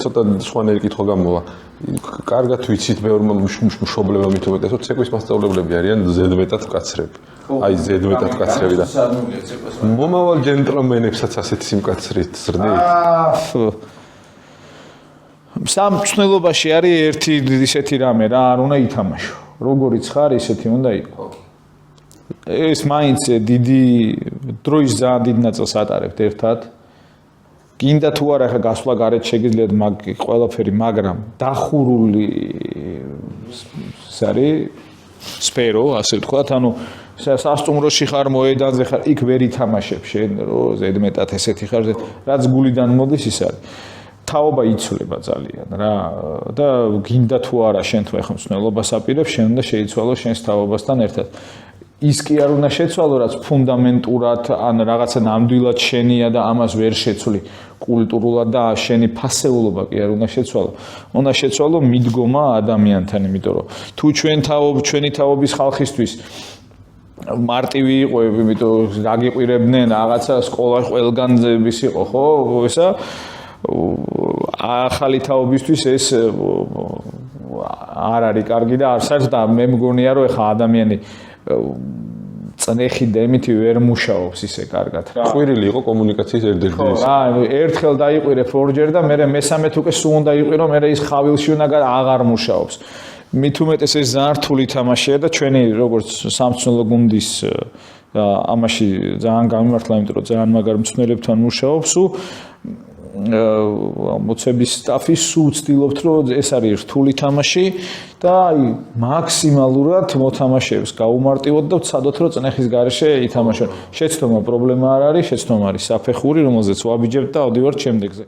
ცოტა სხვანაირი კითხვა გამოვა. კარგად ვიცით ბევრმა მშობლებმა მით უმეტესად ცეკვის მასწავლებლები არიან ზედმეტად მკაცრები. აი ზედმეტად მკაცრები და მომავალ ჯენტლმენებსაც ასეთი სიმკაცრით ზრდით. სამწნელობაში არის ერთი ისეთი რამე რა, არ უნდა ითამაშო. როგორიც ხარ, ისეთი უნდა იყო. ეს მაინც დიდი დროის ძალიან დიდ ნაწილს ატარებთ ერთად. გინდა თუ არა ხა გასვლა გარეთ შეგიძლიათ ყველაფერი, მაგრამ დახურული არის სფერო, ასე ვთქვათ, ანუ სასტუმროში ხარ, მოედანზე ხარ, იქ ვერ ითამაშებ შენ, რომ ზედმეტად ესეთი ხარ, რაც გულიდან მოდის ის არის. თაობა იცვლება ძალიან რა და გინდა თუ არა შენ თუ ეხლა მსვლელობას აპირებს, შენ უნდა შეიცვალო შენს თაობასთან ერთად. ის კი არ უნდა შეცვალო, რაც ფუნდამენტურად ან რაღაცა ნამდვილად შენია და ამას ვერ შეცვლი კულტურულად და შენი ფასეულობა კი არ უნდა შეცვალო. უნდა შეცვალო მიდგომა ადამიანთან, იმიტომ რომ თუ ჩვენი თაობის ხალხისთვის მარტივი იყო, იმიტომ გაგიყვირებდნენ რაღაცა სკოლა ყველგან ის იყო, ხო? ესა ახალი თაობისთვის ეს არ არის კარგი და არც არის და მე მგონია რომ ეხა ადამიანი წნეხი და ემითი ვერ მუშაობს ისე კარგად რა. ყვირილი იყო კომუნიკაციის ერთ-ერთი ის. რა, ერთხელ დაიყვირებ ორჯერ და მე მესამე თუ კი სულ უნდა იყვირო, მე ის ხავილში უნდა აღარ მუშაობს. მით უმეტეს ეს ძალიან რთული თამაშია და ჩვენი როგორც სამწნელო გუნდის ამაში ძალიან გამიმართლა, იმიტომ რომ ძალიან მაგარ მწვრთნელებთან მუშაობს ու მოცების სტაფი სულ ცდილობთ, რომ ეს არის რთული თამაში და აი მაქსიმალურად მოთამაშეებს გაუმარტივოთ და ვცადოთ, რომ წნეხის გარეშე ითამაშონ. შეცდომა პრობლემა არ არის, შეცდომა არის საფეხური, რომელზეც ვაბიჯებთ და ავდივართ შემდეგზე.